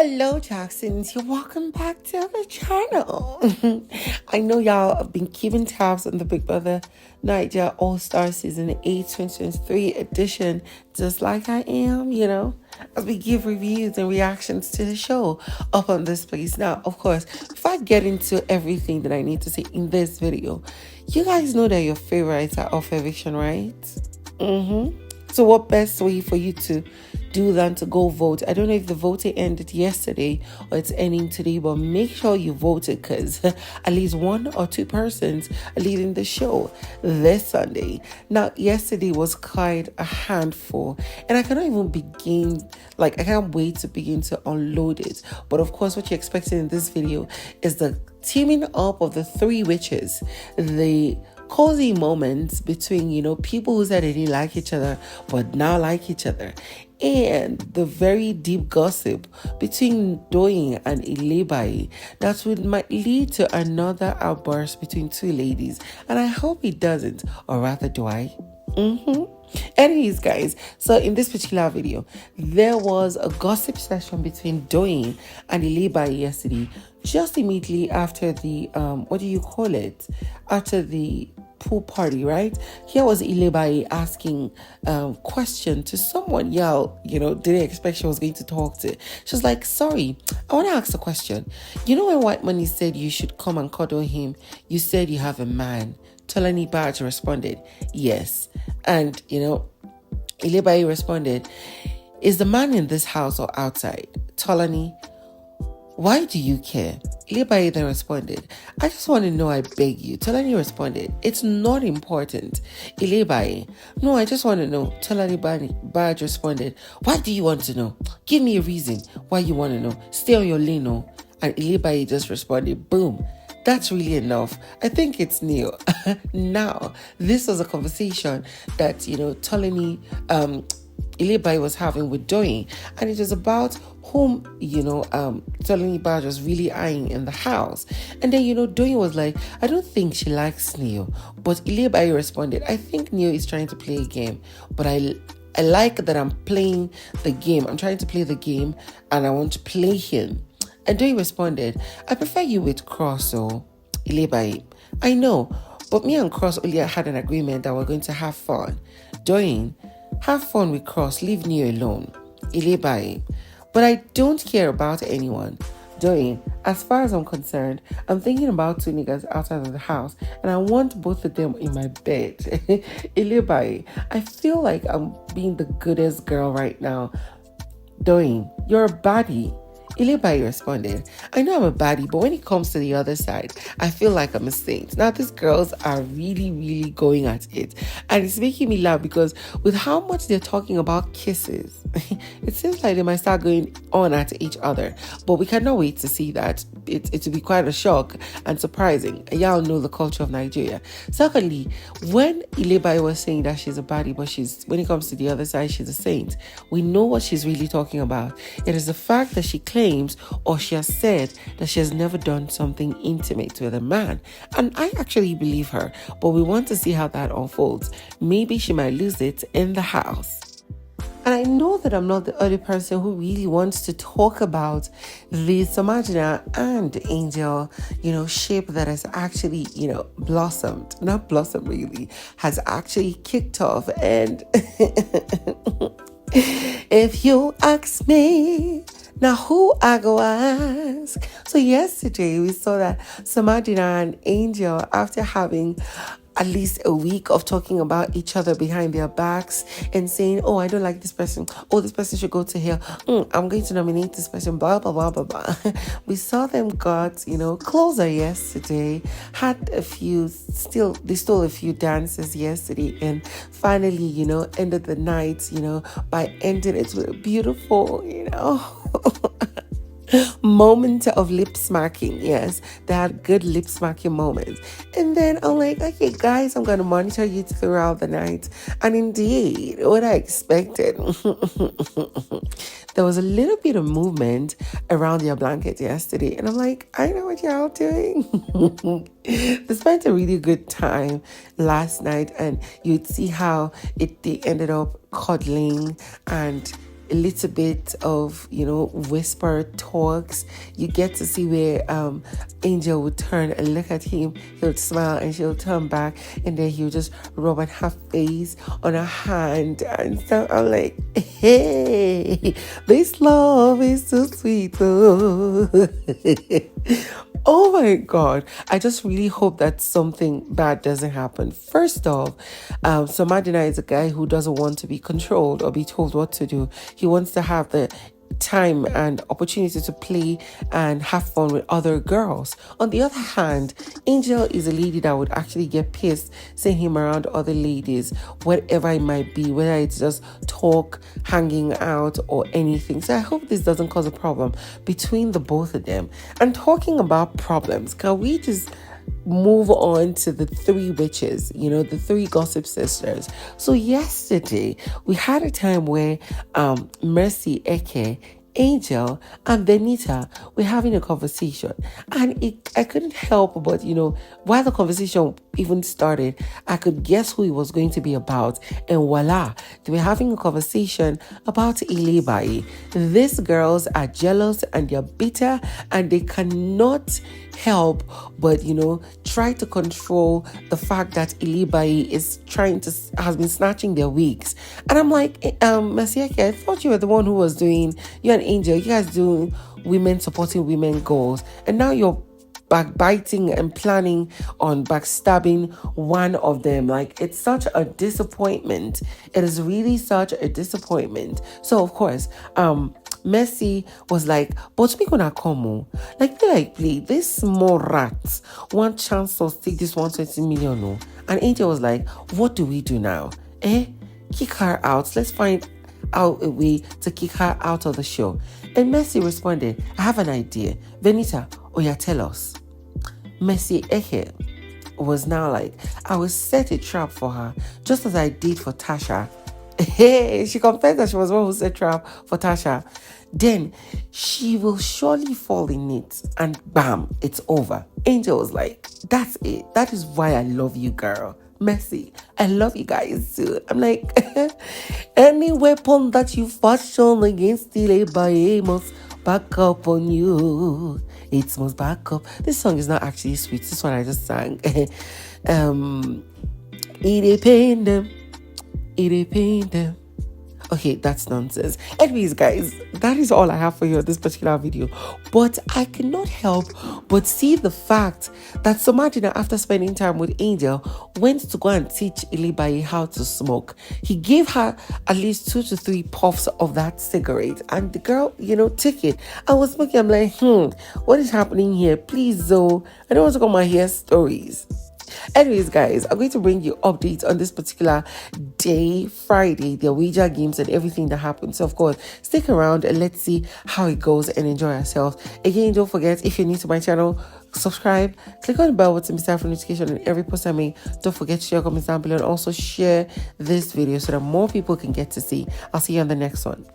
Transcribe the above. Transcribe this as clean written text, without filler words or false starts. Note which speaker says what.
Speaker 1: Hello, Jacksons. You're welcome back to the channel. I know y'all have been keeping tabs on the Big Brother Naija All-Star Season 8 2023 edition, just like I am, as we give reviews and reactions to the show up on this place. Now, of course, before I get into everything that I need to say in this video, you guys know that your favorites are off eviction, right? So what best way for you to do than to go vote? I don't know if the voting ended yesterday or it's ending today, but make sure you voted, because at least one or two persons are leading the show this Sunday. Now, yesterday was quite a handful, and I cannot even begin, I can't wait to begin to unload it. But of course, what you're expecting in this video is the teaming up of the three witches, the cozy moments between, people who said they didn't like each other but now like each other, and the very deep gossip between Doyin and Ilebaye that might lead to another outburst between two ladies. And I hope it doesn't, or rather do I? Anyways, guys, so in this particular video, there was a gossip session between Doyin and Ilebaye yesterday, just immediately after the after the pool party, right? Here was Ilebaye asking question to someone y'all, didn't expect she was going to talk to. She was like, sorry, I want to ask a question. When WhiteMoney said you should come and cuddle him, you said you have a man. Bbnaija8 responded, yes. And, Ilebaye responded, is the man in this house or outside? Bbnaija8, why do you care? Ilebaye then responded, I just want to know, I beg you. Bbnaija8 responded, it's not important. Ilebaye, no, I just want to know. Bbnaija8 responded, why do you want to know? Give me a reason why you want to know. Stay on your lane, no. And Ilebaye just responded, boom. That's really enough. I think it's new. Now, this was a conversation that, Ilebaye was having with Doyin, and it was about whom, Bbnaija8 was really eyeing in the house. And then, Doyin was like, I don't think she likes Neo. But Ilebaye responded, I think Neo is trying to play a game, but I like that I'm playing the game. I'm trying to play the game, and I want to play him. And Doyin responded, I prefer you with Cross, or Ilebaye. I know, but me and Cross only had an agreement that we're going to have fun. Doyin, have fun with Cross, leave Neo alone. Ilebaye, but I don't care about anyone. Doyin, as far as I'm concerned, I'm thinking about two niggas outside of the house, and I want both of them in my bed. Ilebaye, I feel like I'm being the goodest girl right now. Doyin, you're a baddie. Ilebaye responded, I know I'm a baddie, but when it comes to the other side, I feel like I'm a saint. Now, these girls are really, really going at it. And it's making me laugh because with how much they're talking about kisses, it seems like they might start going on at each other. But we cannot wait to see that. It will be quite a shock and surprising. Y'all know the culture of Nigeria. Secondly, when Ilebaye was saying that she's a baddie, but when it comes to the other side, she's a saint, we know what she's really talking about. It is the fact that she claims, or she has said, that she has never done something intimate with a man. And I actually believe her, but we want to see how that unfolds. Maybe she might lose it in the house. And I know that I'm not the only person who really wants to talk about the Soma and Angel, shape that has actually, blossomed. Not blossomed really, has actually kicked off. And if you ask me, now who I go ask? So yesterday we saw that Soma and Angel, after having at least a week of talking about each other behind their backs and saying, oh, I don't like this person. Oh, this person should go to hell. I'm going to nominate this person, blah, blah, blah, blah, blah. We saw them got, closer yesterday, they stole a few dances yesterday, and finally, ended the night, by ending it with a beautiful, moment of lip smacking. Yes, they had good lip smacking moments. And then I'm like, okay, guys, I'm going to monitor you throughout the night. And indeed, what I expected, there was a little bit of movement around your blanket yesterday. And I'm like, I know what y'all doing. They spent a really good time last night, and you'd see how they ended up cuddling and a little bit of, whisper talks. You get to see where Angel would turn and look at him. He'll smile and she'll turn back, and then he'll just rub on her face, on her hand. And so I'm like, hey, this love is so sweet. Oh. Oh my God. I just really hope that something bad doesn't happen. First off, Somadina is a guy who doesn't want to be controlled or be told what to do. He wants to have the time and opportunity to play and have fun with other girls. On the other hand, Angel is a lady that would actually get pissed seeing him around other ladies, whatever it might be, whether it's just talk, hanging out, or anything. So I hope this doesn't cause a problem between the both of them. And talking about problems, can we just move on to the three witches, the three gossip sisters? So yesterday we had a time where Mercy, Eke, Angel, and Venita were having a conversation, and I couldn't help but, while the conversation even started, I could guess who it was going to be about, and voila, they were having a conversation about Ilebaye. These girls are jealous and they're bitter, and they cannot help but, try to control the fact that Ilebaye has been snatching their wigs. And I'm like, Masieke, I thought you were the one who was doing, you and Angel, you guys doing women supporting women goals, and now you're backbiting and planning on backstabbing one of them. Like, it's such a disappointment. It is really such a disappointment. So of course, Mercy was like, but me gonna come, play this small rats one chance to take this 120 million. No. And Angel was like, what do we do now? Kick her out. Let's find out a way to kick her out of the show. And Mercy responded, I have an idea. Venita, tell us. Mercy Ehe was now like, I will set a trap for her, just as I did for Tasha. Hey, she confessed that she was one who set trap for Tasha. Then she will surely fall in it, and bam, it's over. Angel was like, that's it. That is why I love you, girl. Mercy, I love you guys too. I'm like, any weapon that you fashion against Ilebaye must back up on you. It must back up. This song is not actually sweet. This one I just sang. It pain them. It pain them. Okay, that's nonsense. Anyways, guys, that is all I have for you in this particular video. But I cannot help but see the fact that Somadina, after spending time with Angel, went to go and teach Ilebaye how to smoke. He gave her at least 2 to 3 puffs of that cigarette, and the girl, took it. I was smoking. I'm like, what is happening here? Please, Zoe, I don't want to come and hear stories. Anyways, guys, I'm going to bring you updates on this particular day, Friday, the Ouija games and everything that happened. So, of course, stick around and let's see how it goes and enjoy ourselves. Again, don't forget, if you're new to my channel, subscribe, click on the bell button for notification on every post I make. Don't forget to share, comments down below, and also share this video so that more people can get to see. I'll see you on the next one.